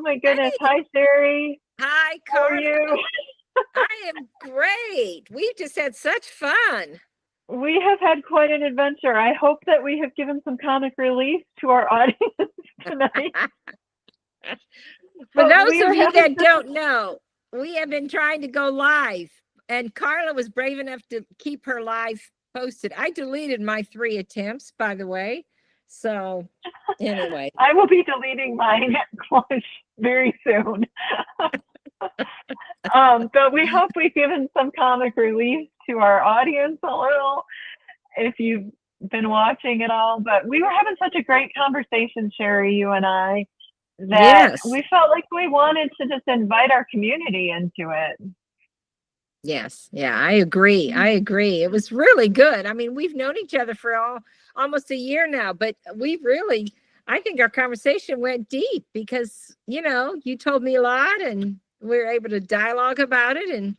my goodness. Hey, Hi, Cheri. hi, How are Carla. you? I am great. We've just had such fun. We have had quite an adventure. I hope that we have given some comic relief to our audience tonight. For But those we of are you having that such a don't know, we have been trying to go live, and Carla was brave enough to keep her live posted. I deleted my 3 attempts, by the way. So, anyway, I will be deleting mine very soon. But we hope we've given some comic relief to our audience a little if you've been watching it all. But we were having such a great conversation, Cheri, you and I, that yes, we felt like we wanted to just invite our community into it. yes, yeah, I agree. I agree. It was really good. I mean, we've known each other for almost a year now, but I think our conversation went deep because, you told me a lot and we were able to dialogue about it. And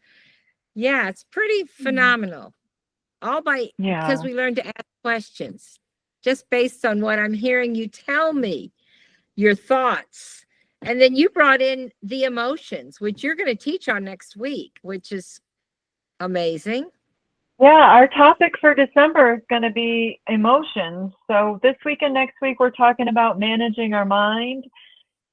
yeah, it's pretty phenomenal. Because Yeah. we learned to ask questions just based on what I'm hearing you tell me, your thoughts. And then you brought in the emotions, which you're going to teach on next week, which is amazing. Yeah, our topic for December is going to be emotions. So this week and next week, we're talking about managing our mind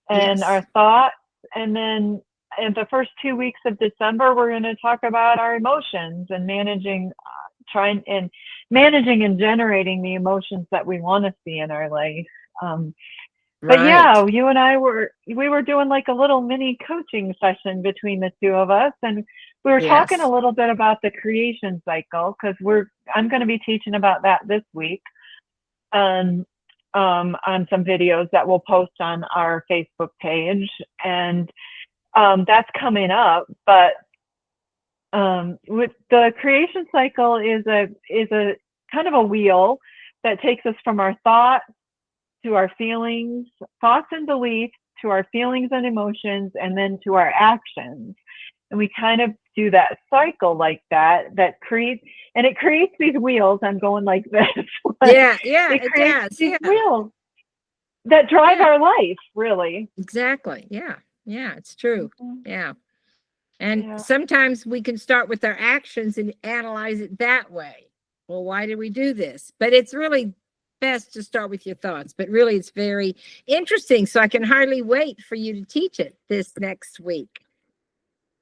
and Yes. our thoughts. And then in the first 2 weeks of December, we're going to talk about our emotions and managing and generating the emotions that we want to see in our life. Um, but Right. yeah, we were doing like a little mini coaching session between the two of us, and we were talking a Yes. little bit about the creation cycle because I'm going to be teaching about that this week, um, on some videos that we'll post on our Facebook page, and that's coming up. But with the creation cycle is a kind of a wheel that takes us from our thoughts to our feelings, thoughts and beliefs, to our feelings and emotions, and then to our actions. And we kind of do that cycle like that creates these wheels. I'm going like this. Yeah. Yeah. It It creates does. these Yeah. wheels that drive Yeah. our life, really. Exactly. Yeah. Yeah. It's true. Mhm. Yeah. And Yeah. sometimes we can start with our actions and analyze it that way. Well, why did we do this? But it's really best to start with your thoughts. But really, it's very interesting. So I can hardly wait for you to teach it this next week.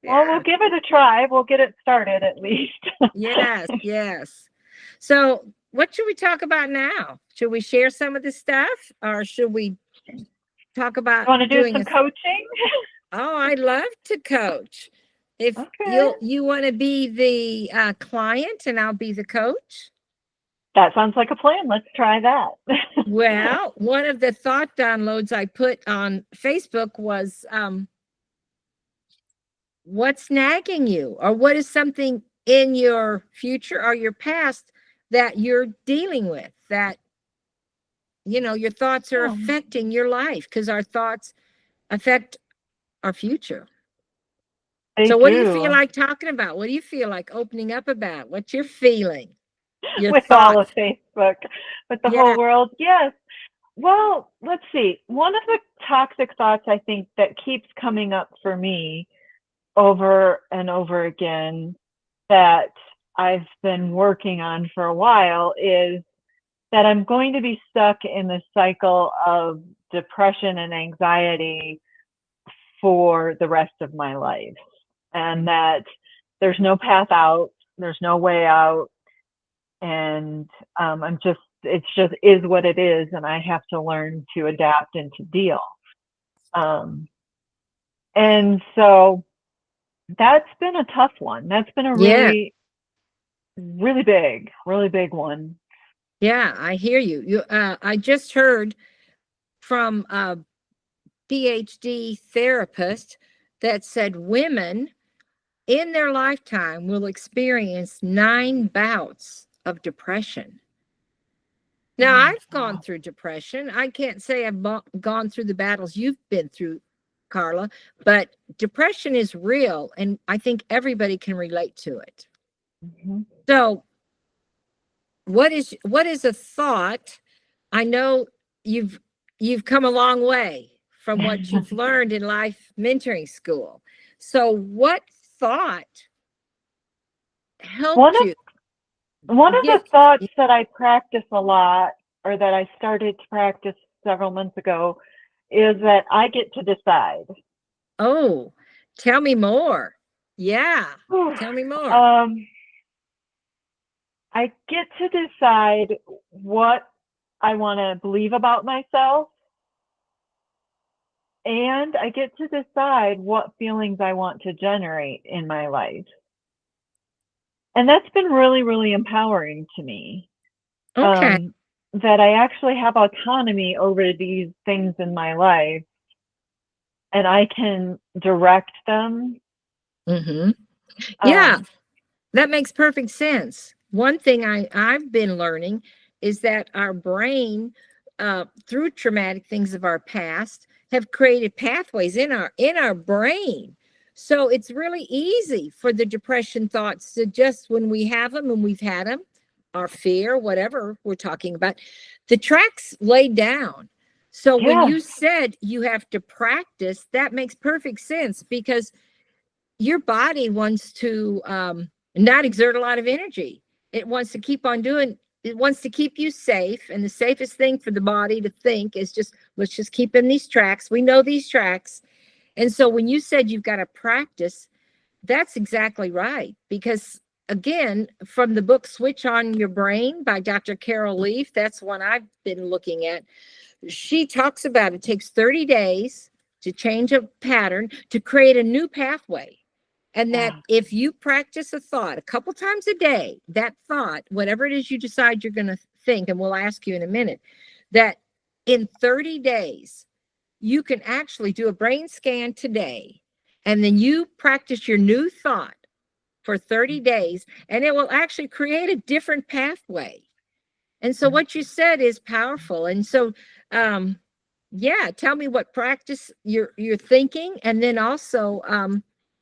Well, we'll Yeah. give it a try. We'll get it started at least. Yes. Yes. So, what should we talk about now? Should we share some of the stuff or should we talk about Want to do doing some a coaching? Oh, I'd love to coach. If Okay. you want to be the client and I'll be the coach. That sounds like a plan. Let's try that. Well, one of the thought downloads I put on Facebook was what's nagging you, or what is something in your future or your past that you're dealing with that your thoughts are Oh, affecting your life because our thoughts affect our future. they So what do you feel do. like talking about? What do you feel like opening up about? What's your feeling? Your With all of thoughts? Facebook, with the whole Yeah. world. Yes. Well, let's see. One of the toxic thoughts I think that keeps coming up for me over and over again that I've been working on for a while is that I'm going to be stuck in the cycle of depression and anxiety for the rest of my life, and that there's no path out, there's no way out, and it just is what it is, and I have to learn to adapt and to deal. Um, and so that's been a tough one. That's been a Yeah. really big one. Yeah. I hear you. I just heard from a PhD therapist that said women in their lifetime will experience 9 bouts of depression. Now, Oh, I've gone wow. through depression. I can't say I've gone through the battles you've been through, Carla, but depression is real, and I think everybody can relate to it. Mhm. So, what is a thought? I know you've you've come a long way from what you've learned in life mentoring school. So what thought One helped of you one of the get, thoughts that I practice a lot, or that I started to practice several months ago, is that I get to decide. oh, tell me more. Yeah, Whew. tell me more. Um, I get to decide what I want to believe about myself, and I get to decide what feelings I want to generate in my life. And that's been really, really empowering to me. Okay. That I actually have autonomy over these things in my life, and I can direct them. Mm-hmm. Yeah, Um, that makes perfect sense. One thing I've been learning is that our brain, through traumatic things of our past, have created pathways in our brain. So it's really easy for the depression thoughts to just, when we have them and we've had them, our fear, whatever we're talking about, the tracks laid down. So when yeah, you said you have to practice, that makes perfect sense, because your body wants to not exert a lot of energy. It wants to keep on doing, it wants to keep you safe. And the safest thing for the body to think is just, let's just keep in these tracks. We know these tracks. And so when you said you've got to practice, that's exactly right. Because again, from the book Switch on Your Brain by Dr. Carol Leaf, that's one I've been looking at. She talks about it takes 30 days to change a pattern, to create a new pathway. And that yeah, if you practice a thought a couple times a day, that thought, whatever it is you decide you're going to think, and we'll ask you in a minute, that in 30 days, you can actually do a brain scan today, and then you practice your new thought for 30 days, and it will actually create a different pathway. And so what you said is powerful. And so, yeah, tell me what practice you're thinking, and then also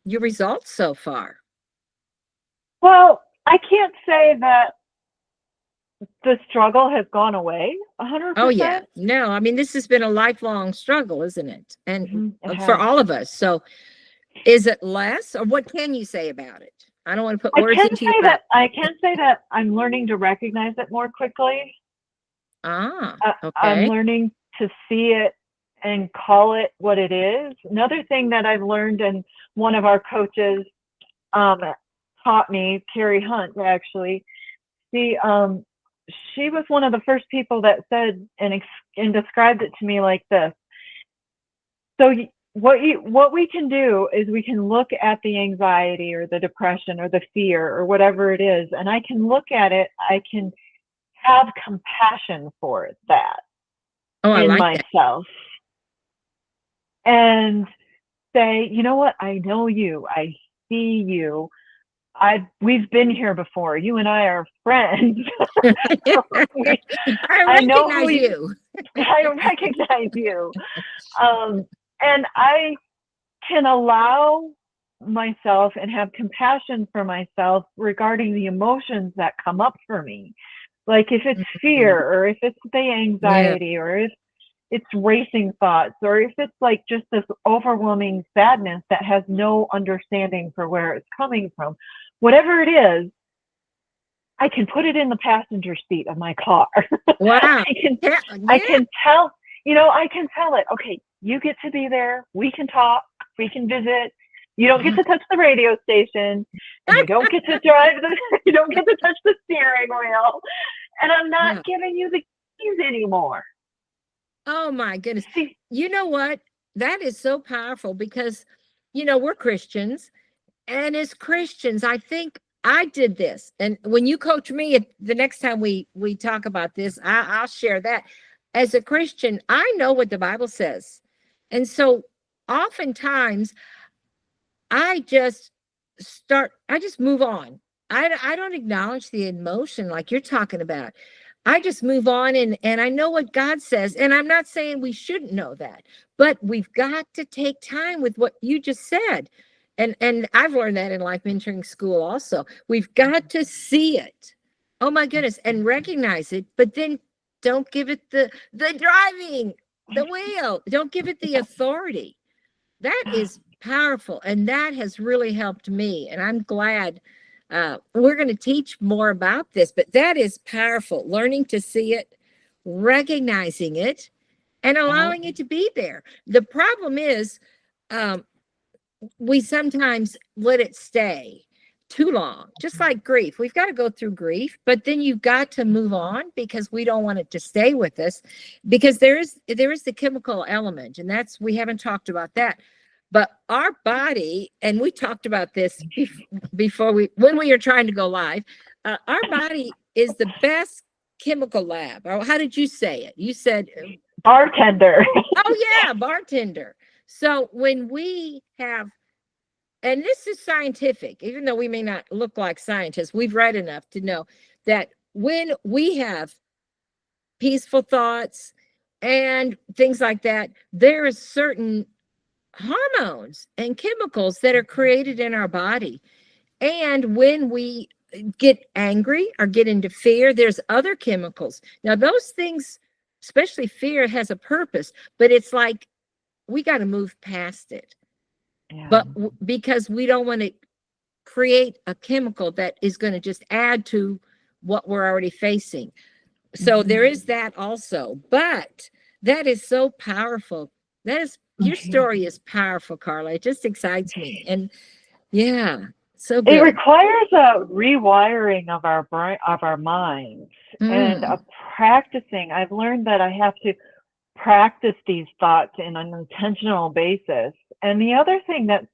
your results so far. well, I can't say that the struggle has gone away Oh yeah, 100%. no, I mean, this has been a lifelong struggle, isn't it? And It for has. all of us. So is it less, or what can you say about it? I don't want to put I words can into your say mouth. that I can say that I'm learning to recognize it more quickly. Ah, I'm okay. learning to see it and call it what it is. Another thing that I've learned, and one of our coaches um, taught me, Carrie Hunt, actually, she she was one of the first people that said and described it to me like this. So what we can do is we can look at the anxiety or the depression or the fear or whatever it is, and I can look at it. I can have compassion for that Oh, I in like that. myself and say, you know what? I know you. I see you. We've been here before. You and I are friends. I I know who recognize you. I recognize you. Um, and I can allow myself and have compassion for myself regarding the emotions that come up for me. Like if it's fear, Mhm. or if it's the Yeah. anxiety, or if it's racing thoughts, or if it's like just this overwhelming sadness that has no understanding for where it's coming from. Whatever it is, I can put it in the passenger seat of my car. Wow. I can Yeah. I Yeah. can tell, I can tell it, okay, you get to be there, we can talk, we can visit. You don't get to touch the radio station, and you don't get to drive you don't get to touch the steering wheel, and I'm not Yeah. giving you the keys anymore. Oh my goodness. See, You know what? That is so powerful because, we're Christians. And as Christians, I think I did this. And when you coach me, the next time we talk about this, I'll share that. As a Christian, I know what the Bible says. And so oftentimes I just move on. I don't acknowledge the emotion like you're talking about. I just move on, and I know what God says. And I'm not saying we shouldn't know that, but we've got to take time with what you just said. And I've learned that in life mentoring school also. We've got to see it. Oh my goodness, and recognize it, but then don't give it the driving. the will. Don't give it the authority. That is powerful. And that has really helped me. And I'm glad we're going to teach more about this, but that is powerful. Learning to see it, recognizing it, and allowing it to be there. The problem is we sometimes let it stay too long, just like grief. We've got to go through grief, but then you've got to move on because we don't want it to stay with us, because there is the chemical element, and we haven't talked about that. But our body, and we talked about this when we were trying to go live, our body is the best chemical lab. Or how did you say it? You said bartender. Oh yeah, bartender. So when we have, and this is scientific, even though we may not look like scientists, we've read enough to know that when we have peaceful thoughts and things like that, there is certain hormones and chemicals that are created in our body. And when we get angry or get into fear, there's other chemicals. Now, those things, especially fear, has a purpose, but it's like we got to move past it. Yeah. But because we don't want to create a chemical that is going to just add to what we're already facing. So there is that also. But that is so powerful. That is, your story is powerful, Karla. It just excites me. And yeah, so good. It requires a rewiring of our brain, of our minds, and a practicing. I've learned that I have to practice these thoughts in an intentional basis. And the other thing that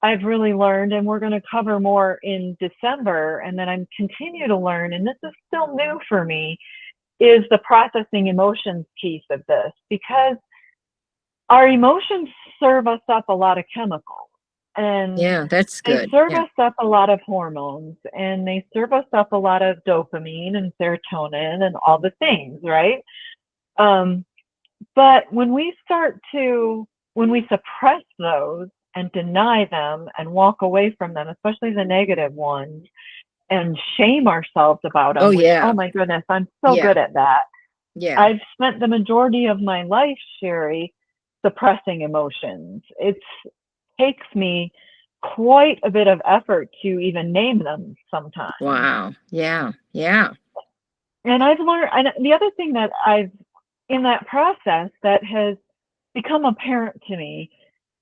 I've really learned, and we're going to cover more in December, and then I'm continue to learn, and this is still new for me, is the processing emotions piece of this, because our emotions serve us up a lot of chemicals. And yeah, that's good. They serve us up a lot of hormones, and they serve us up a lot of dopamine and serotonin and all the things, right? But when we suppress those and deny them and walk away from them, especially the negative ones, and shame ourselves about them. Oh my goodness, I'm so good at that. Yeah. I've spent the majority of my life, Cheri, suppressing emotions. It takes me quite a bit of effort to even name them sometimes. Wow. Yeah. Yeah. And I've learned, and the other thing that in that process that has become apparent to me,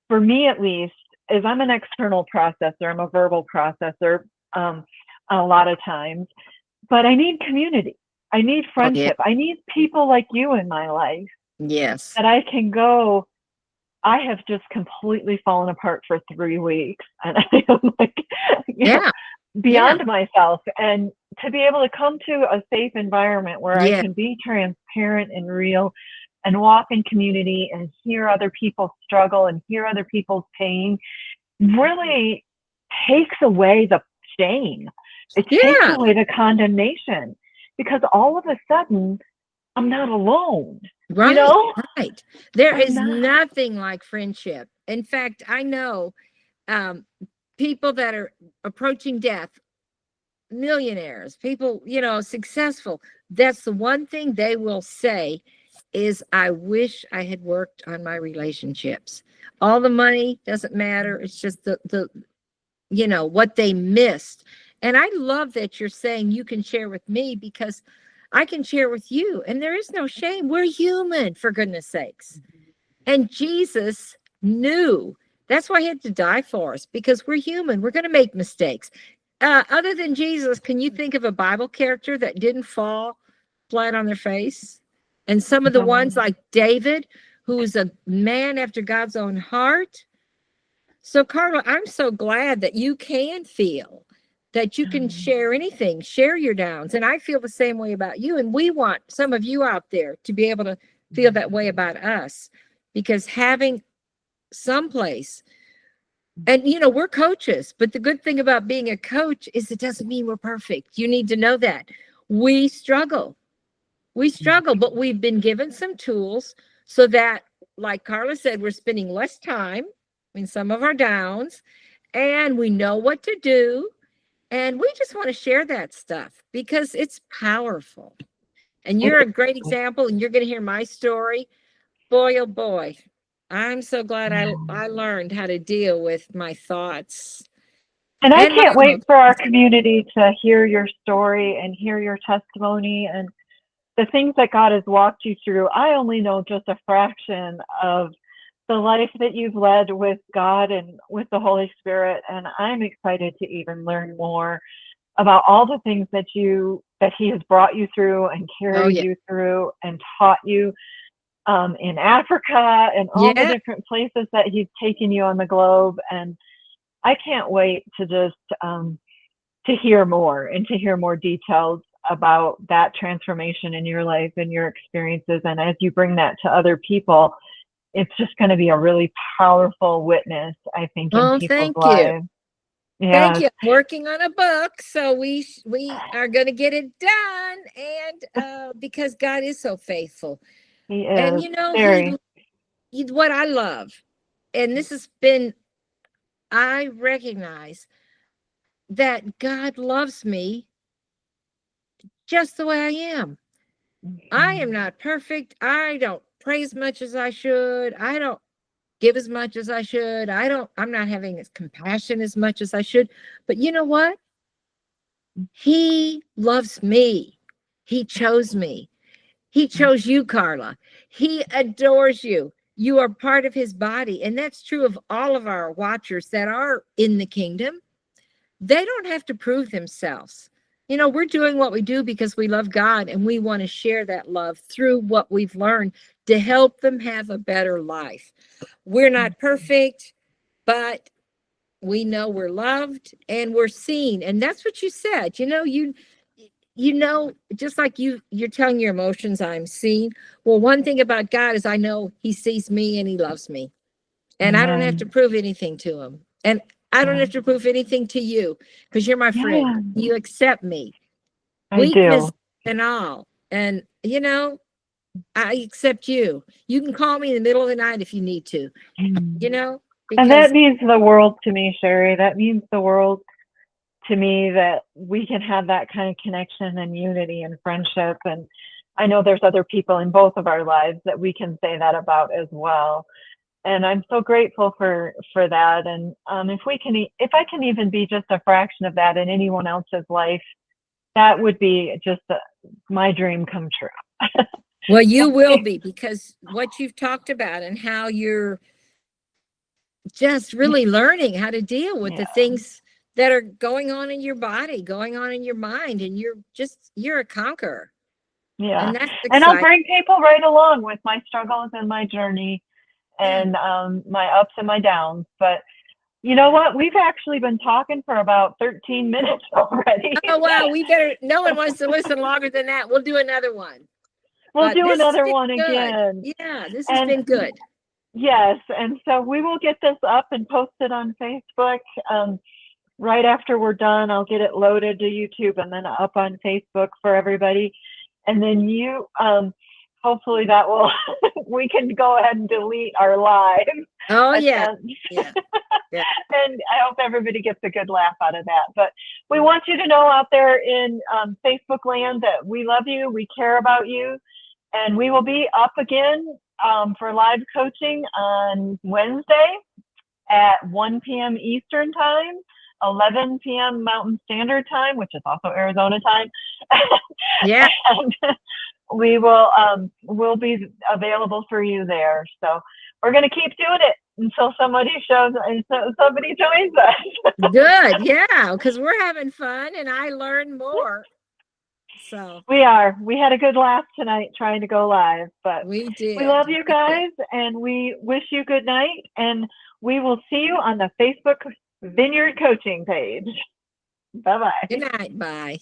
for me at least, is I'm an external processor. I'm a verbal processor a lot of times, but I need community. I need friendship. I need people like you in my life. Yes. That I can go, I have just completely fallen apart for 3 weeks, and I am like, beyond myself. And to be able to come to a safe environment where I can be transparent and real and walk in community and hear other people's struggle and hear other people's pain really takes away the shame. It takes away the condemnation, because all of a sudden I'm not alone. Right. You know? Right. There is nothing like friendship. In fact, I know people that are approaching death, millionaires, people, successful. That's the one thing they will say is, I wish I had worked on my relationships. All the money doesn't matter. It's just the what they missed. And I love that you're saying you can share with me, because I can share with you, and there is no shame. We're human, for goodness sakes. And Jesus knew. That's why he had to die for us, because we're human. We're going to make mistakes. Other than Jesus, can you think of a Bible character that didn't fall flat on their face? And some of the ones like David, who's a man after God's own heart. So, Karla, I'm so glad that you can feel, that you can share anything, share your downs. And I feel the same way about you. And we want some of you out there to be able to feel that way about us, because having someplace, and we're coaches, but the good thing about being a coach is it doesn't mean we're perfect. You need to know that we struggle, but we've been given some tools so that, like Karla said, we're spending less time in some of our downs, and we know what to do. And we just want to share that stuff because it's powerful. And you're a great example, and you're going to hear my story. boy, oh boy. I'm so glad I learned how to deal with my thoughts And I and my can't wait emotions. for our community to hear your story and hear your testimony and the things that God has walked you through. I only know just a fraction of the life that you've led with God and with the Holy Spirit. And I'm excited to even learn more about all the things that He has brought you through and Oh carried yeah. you through and taught you in Africa and all the Yeah. different places that He's taken you on the globe. And I can't wait to just to hear more and to hear more details about that transformation in your life and your experiences. And as you bring that to other people, it's just going to be a really powerful witness, I think, in Oh, people's thank you. lives. Thank Yes, you. I'm working on a book, so we are going to get it done, and because God is so faithful, He and is he, very. what I love, and this has been, I recognize that God loves me just the way I am. I am not perfect. I don't pray as much as I should. I don't give as much as I should. I'm not having as compassion as much as I should. But you know what? He loves me. He chose me. He chose you, Karla. He adores you. You are part of his body. And that's true of all of our watchers that are in the kingdom. They don't have to prove themselves. We're doing what we do because we love God and we want to share that love through what we've learned to help them have a better life. We're not perfect, but we know we're loved and we're seen. And that's what you said. Just like you're telling your emotions, I'm seen. Well, one thing about God is I know he sees me and he loves me. And I don't have to Amen. prove anything to him. And I don't have to prove anything to you because you're my friend. Yeah, You accept me, I weakness do. and all. And, I accept you. You can call me in the middle of the night if you need to, you know, And that because, means the world to me, Cheri. That means the world to me that we can have that kind of connection and unity and friendship. And I know there's other people in both of our lives that we can say that about as well. And I'm so grateful for that. And if I can even be just a fraction of that in anyone else's life, that would be just my dream come true. well, you will be because what you've talked about and how you're just really learning how to deal with Yeah, the things that are going on in your body, going on in your mind, and you're a conqueror. yeah. And that's And I'll exciting. bring people right along with my struggles and my journey Yeah. and my ups and my downs. But you know what? We've actually been talking for about 13 minutes already. Oh, wow. No one wants to listen longer than that. We'll do another one. We'll But do this has another been one good. again. Yeah, this has And been good. yes, and so we will get this up and posted on Facebook. Right after we're done, I'll get it loaded to YouTube and then up on Facebook for everybody. And then hopefully that will, we can go ahead and delete our live Oh, yeah. attempt. Yeah. Yeah. And I hope everybody gets a good laugh out of that. But we want you to know out there in Facebook land that we love you, we care about you, and we will be up again for live coaching on Wednesday at 1 p.m. Eastern Time, 11 p.m. Mountain Standard Time, which is also Arizona time. Yeah. And we'll be available for you there. So we're going to keep doing it until somebody somebody joins us. Good. Yeah. Because we're having fun and I learn more. So We had a good laugh tonight trying to go live, but we we love did. you We did. guys and we wish you good night. And we will see you on the Facebook Vineyard Coaching page. Bye bye. Good night. Bye.